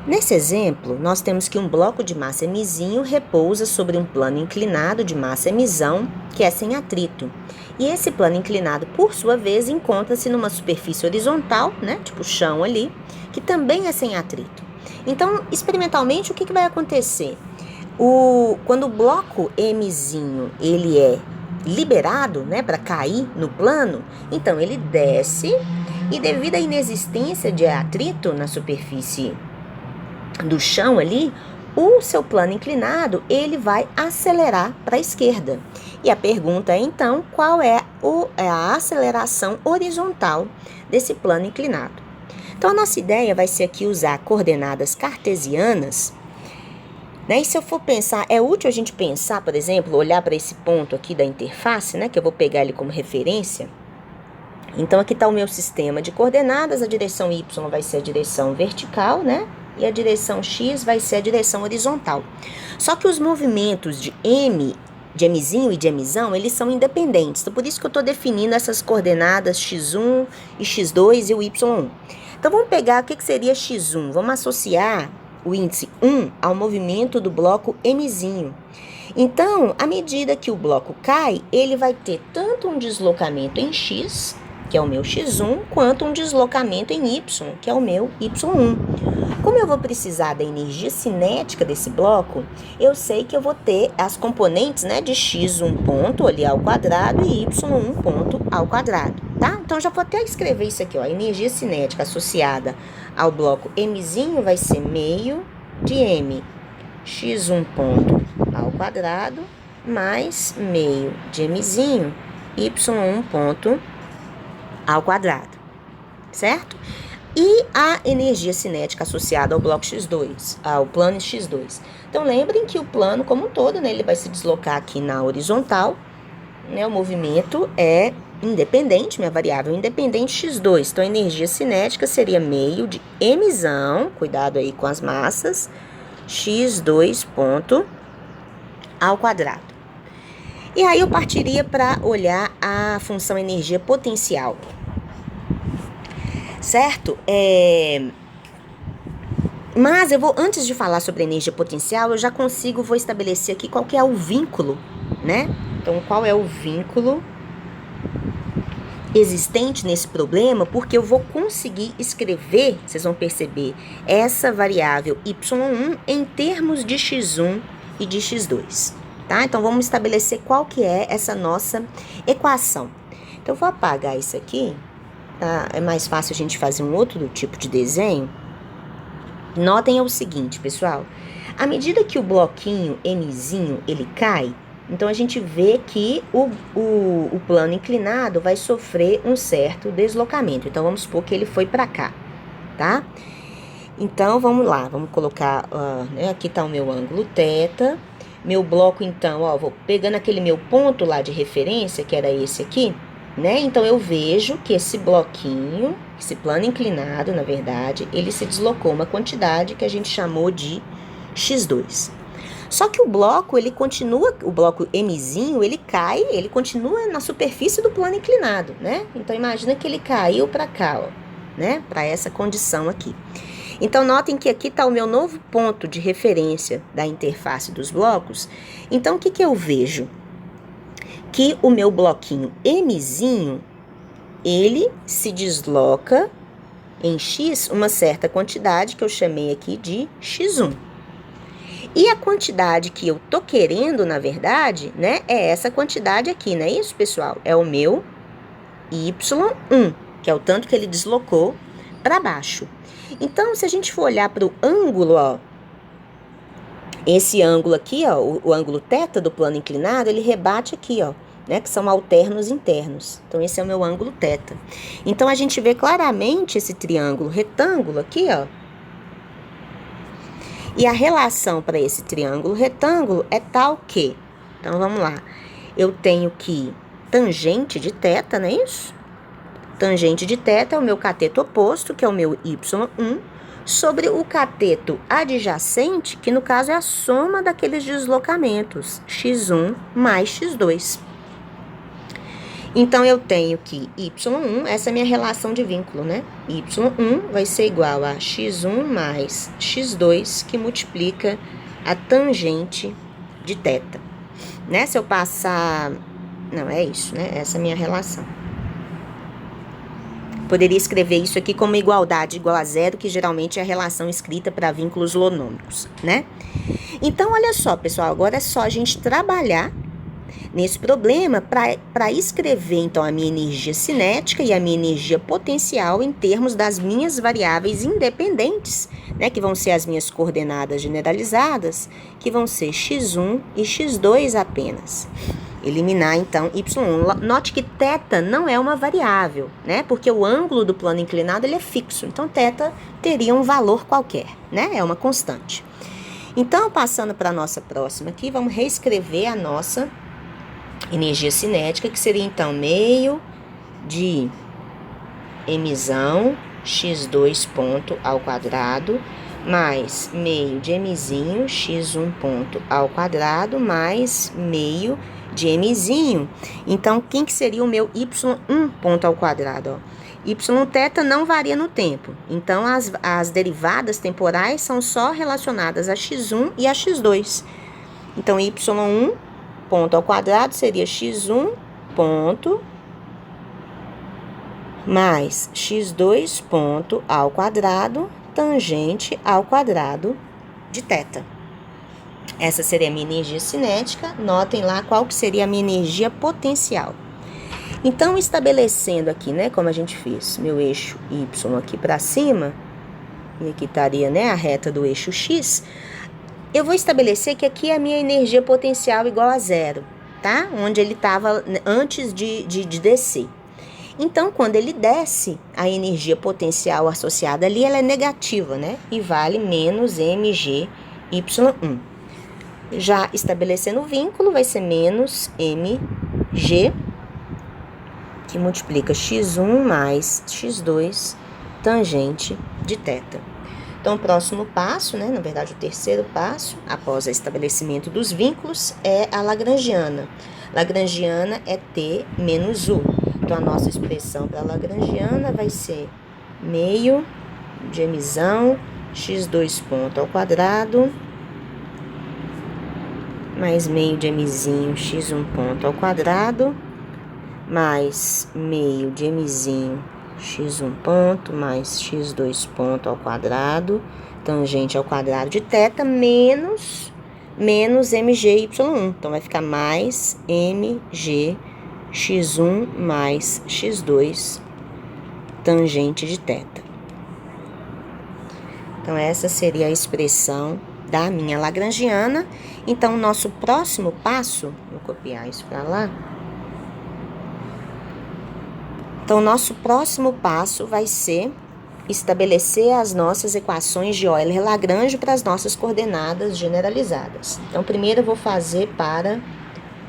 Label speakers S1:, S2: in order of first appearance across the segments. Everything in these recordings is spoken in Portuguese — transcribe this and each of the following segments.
S1: Nesse exemplo, nós temos que um bloco de massa mzinho repousa sobre um plano inclinado de massa mzão, que é sem atrito. E esse plano inclinado, por sua vez, encontra-se numa superfície horizontal, né, tipo chão ali, que também é sem atrito. Então, experimentalmente, o que vai acontecer? Quando o bloco mzinho ele é liberado, né, para cair no plano, então ele desce e, devido à inexistência de atrito na superfície do chão ali, o seu plano inclinado ele vai acelerar para a esquerda. E a pergunta é então qual é a aceleração horizontal desse plano inclinado. Então a nossa ideia vai ser aqui usar coordenadas cartesianas, né? E se eu for pensar, é útil a gente pensar, por exemplo, olhar para esse ponto aqui da interface, né, que eu vou pegar ele como referência. Então aqui está o meu sistema de coordenadas, a direção y vai ser a direção vertical, né? E a direção x vai ser a direção horizontal. Só que os movimentos de mzinho e de mzão, eles são independentes. Então, por isso que eu estou definindo essas coordenadas x1 e x2 e o y1. Então, vamos pegar o que seria x1. Vamos associar o índice 1 ao movimento do bloco mzinho. Então, à medida que o bloco cai, ele vai ter tanto um deslocamento em x, que é o meu x1, quanto um deslocamento em y, que é o meu y1. Como eu vou precisar da energia cinética desse bloco, eu sei que eu vou ter as componentes, né, de x1 ponto ali ao quadrado e y1 ponto ao quadrado, tá? Então, já vou até escrever isso aqui, ó. A energia cinética associada ao bloco mzinho vai ser meio de m x1 ponto ao quadrado mais meio de mzinho y1 ponto ao quadrado, certo? E a energia cinética associada ao bloco x2, ao plano x2. Então, lembrem que o plano como um todo, né, ele vai se deslocar aqui na horizontal, né, o movimento é independente, minha variável independente x2. Então, a energia cinética seria meio de mzão, cuidado aí com as massas, x2 ponto ao quadrado. E aí eu partiria para olhar a função energia potencial. Certo? Mas eu vou, antes de falar sobre energia potencial, eu já vou estabelecer aqui qual que é o vínculo, né? Então, qual é o vínculo existente nesse problema, porque eu vou conseguir escrever, vocês vão perceber, essa variável y1 em termos de x1 e de x2, tá? Então, vamos estabelecer qual que é essa nossa equação. Então, eu vou apagar isso aqui. Tá? É mais fácil a gente fazer um outro tipo de desenho. Notem o seguinte, pessoal. À medida que o bloquinho mzinho ele cai, então a gente vê que o plano inclinado vai sofrer um certo deslocamento. Então vamos supor que ele foi para cá, tá? Então vamos lá, vamos colocar, né, aqui tá o meu ângulo θ. Meu bloco, então, vou pegando aquele meu ponto lá de referência, que era esse aqui. Né? Então, eu vejo que esse bloquinho, esse plano inclinado, na verdade, ele se deslocou uma quantidade que a gente chamou de x2. Só que o bloco, ele continua, o bloco mzinho, ele cai, ele continua na superfície do plano inclinado, né? Então, imagina que ele caiu para cá, ó, né? Para essa condição aqui. Então, notem que aqui está o meu novo ponto de referência da interface dos blocos. Então, o que eu vejo? Que o meu bloquinho mzinho, ele se desloca em x uma certa quantidade que eu chamei aqui de x1. E a quantidade que eu tô querendo, na verdade, né, é essa quantidade aqui, não é isso, pessoal? É o meu y1, que é o tanto que ele deslocou para baixo. Então, se a gente for olhar para o ângulo, ó, esse ângulo aqui, ó, o ângulo θ do plano inclinado, ele rebate aqui, ó, né, que são alternos internos. Então, esse é o meu ângulo θ. Então, a gente vê claramente esse triângulo retângulo aqui, ó. E a relação para esse triângulo retângulo é tal que... Então, vamos lá. Eu tenho que tangente de θ, não é isso? Tangente de θ é o meu cateto oposto, que é o meu y1, sobre o cateto adjacente, que no caso é a soma daqueles deslocamentos, x1 mais x2. Então, eu tenho que y1, essa é a minha relação de vínculo, né? y1 vai ser igual a x1 mais x2, que multiplica a tangente de θ. Né? Se eu passar... Não, é isso, né? Essa é a minha relação. Poderia escrever isso aqui como igualdade igual a zero, que geralmente é a relação escrita para vínculos lonômicos, né? Então, olha só, pessoal, agora é só a gente trabalhar nesse problema para escrever, então, a minha energia cinética e a minha energia potencial em termos das minhas variáveis independentes, né, que vão ser as minhas coordenadas generalizadas, que vão ser x1 e x2 apenas. Eliminar, então, y1. Note que θ não é uma variável, né? Porque o ângulo do plano inclinado ele é fixo. Então, θ teria um valor qualquer, né? É uma constante. Então, passando para a nossa próxima aqui, vamos reescrever a nossa energia cinética, que seria, então, meio de mzão x2 ponto ao quadrado, mais meio de mzinho x1 ponto ao quadrado, mais meio de mzinho. Então, quem que seria o meu y1 ponto ao quadrado? Ó? Yθ não varia no tempo. Então, as derivadas temporais são só relacionadas a x1 e a x2. Então, y1 ponto ao quadrado seria x1 ponto mais x2 ponto ao quadrado tangente ao quadrado de θ. Essa seria a minha energia cinética. Notem lá qual que seria a minha energia potencial. Então, estabelecendo aqui, né, como a gente fez, meu eixo y aqui para cima, e aqui estaria, né, a reta do eixo x, eu vou estabelecer que aqui é a minha energia potencial igual a zero, tá? Onde ele estava antes de descer. Então, quando ele desce, a energia potencial associada ali, ela é negativa, né? E vale menos mg y1. Já estabelecendo o vínculo, vai ser menos mg, que multiplica x1 mais x2, tangente de θ. Então, o próximo passo, né, na verdade, o terceiro passo, após o estabelecimento dos vínculos, é a lagrangiana. Lagrangiana é T menos U. Então, a nossa expressão para a lagrangiana vai ser meio de mzão x2 ponto ao quadrado, mais meio de mzinho x1 ponto ao quadrado, mais meio de mzinho x1 ponto, mais x2 ponto ao quadrado, tangente ao quadrado de θ, menos mg y1. Então, vai ficar mais mg x1 mais x2, tangente de θ. Então, essa seria a expressão da minha lagrangiana. Então, o nosso próximo passo, vou copiar isso para lá. Então, o nosso próximo passo vai ser estabelecer as nossas equações de Euler-Lagrange para as nossas coordenadas generalizadas. Então, primeiro eu vou fazer para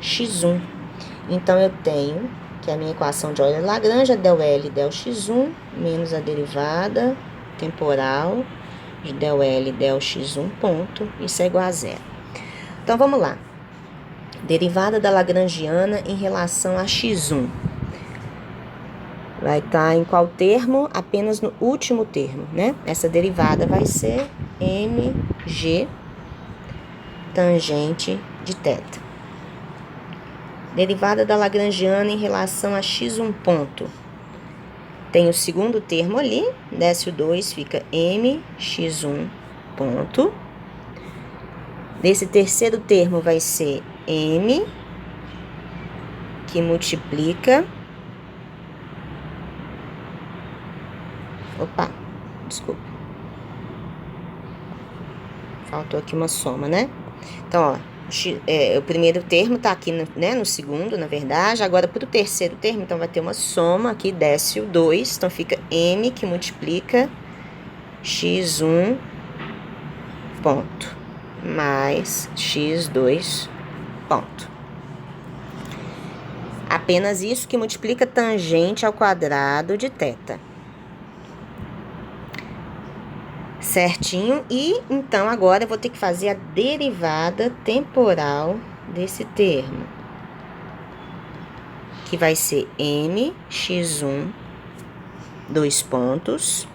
S1: x1. Então, eu tenho que a minha equação de Euler-Lagrange é del L del x1 menos a derivada temporal de del L del x1 ponto, isso é igual a zero. Então, vamos lá. Derivada da lagrangiana em relação a x1. Vai estar em qual termo? Apenas no último termo, né? Essa derivada vai ser mg tangente de θ. Derivada da lagrangiana em relação a x1 ponto. Tem o segundo termo ali, desce o 2, fica mx1 ponto. Nesse terceiro termo vai ser m, que multiplica... Opa, desculpa. Faltou aqui uma soma, né? Então, ó, o primeiro termo tá aqui, né, no segundo, na verdade. Agora, para o terceiro termo, então, vai ter uma soma aqui, desce o 2. Então, fica m que multiplica x1 ponto mais x2 ponto. Apenas isso que multiplica tangente ao quadrado de θ. Certinho? E, então, agora eu vou ter que fazer a derivada temporal desse termo. que vai ser mx1, 2 pontos,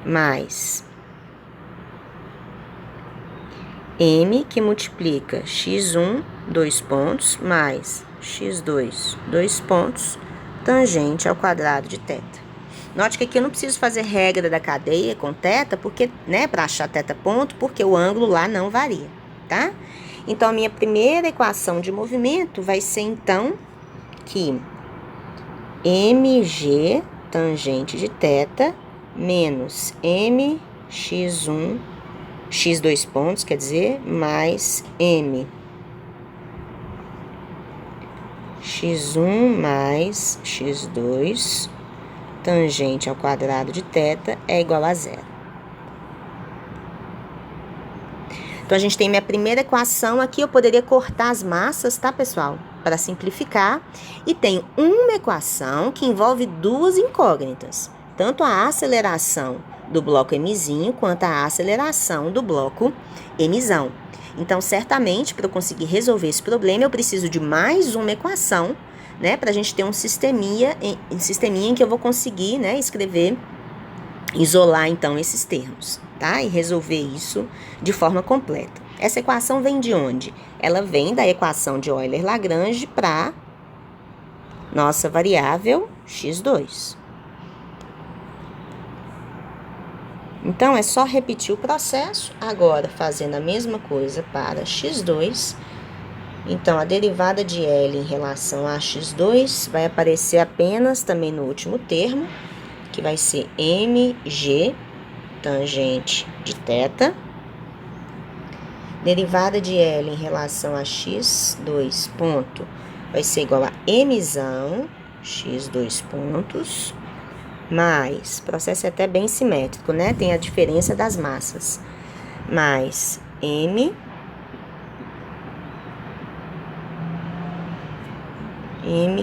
S1: mais m que multiplica x1, 2 pontos, mais x2, 2 pontos, tangente ao quadrado de θ. Note que aqui eu não preciso fazer regra da cadeia com θ, porque, né, para achar θ ponto, porque o ângulo lá não varia, tá? Então, a minha primeira equação de movimento vai ser, então, que mg, tangente de θ, menos mx1, x 2 pontos, quer dizer, mais m x1 mais x2, tangente ao quadrado de θ, é igual a zero. Então, a gente tem minha primeira equação aqui, eu poderia cortar as massas, tá, pessoal? Para simplificar. E tem uma equação que envolve duas incógnitas. Tanto a aceleração do bloco mzinho, quanto a aceleração do bloco mzão. Então, certamente, para eu conseguir resolver esse problema, eu preciso de mais uma equação, né? Para a gente ter um sisteminha em que eu vou conseguir, né, escrever, isolar, então, esses termos, tá? E resolver isso de forma completa. Essa equação vem de onde? Ela vem da equação de Euler-Lagrange para nossa variável x2. Então, é só repetir o processo, agora fazendo a mesma coisa para x2. Então, a derivada de L em relação a x2 vai aparecer apenas também no último termo, que vai ser mg, tangente de θ. Derivada de L em relação a x2 ponto vai ser igual a mzão, x2 pontos, mais, o processo é até bem simétrico, né? Tem a diferença das massas, mais m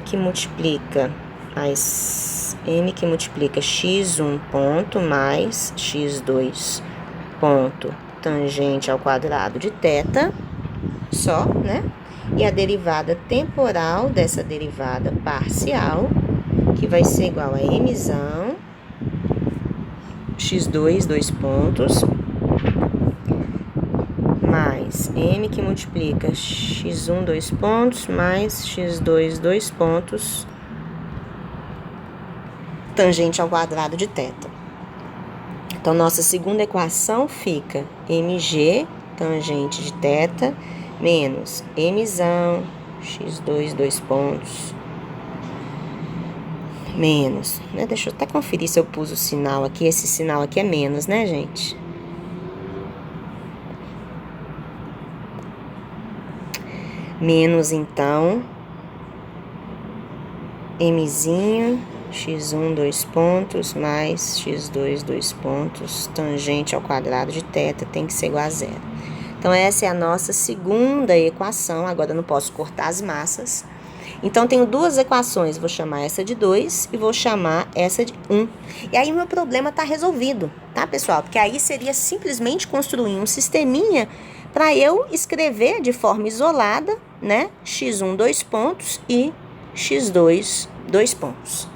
S1: que multiplica x1 ponto mais x2 ponto tangente ao quadrado de θ, só, né? E a derivada temporal dessa derivada parcial, que vai ser igual a mzão, x2, 2 pontos, mais m que multiplica x1, 2 pontos, mais x2, 2 pontos, tangente ao quadrado de θ. Então, nossa segunda equação fica mg, tangente de θ, menos mzão, x2, 2 pontos, menos, né? Deixa eu até conferir se eu pus o sinal aqui. Esse sinal aqui é menos, né, gente? Menos, então, mzinho, x1, 2 pontos, mais x2, 2 pontos, tangente ao quadrado de θ, tem que ser igual a zero. Então, essa é a nossa segunda equação. Agora, eu não posso cortar as massas. Então, tenho duas equações. Vou chamar essa de 2 e vou chamar essa de 1. E aí, o meu problema está resolvido, tá, pessoal? Porque aí seria simplesmente construir um sisteminha para eu escrever de forma isolada, né, x1, 2 pontos e x2, 2 pontos.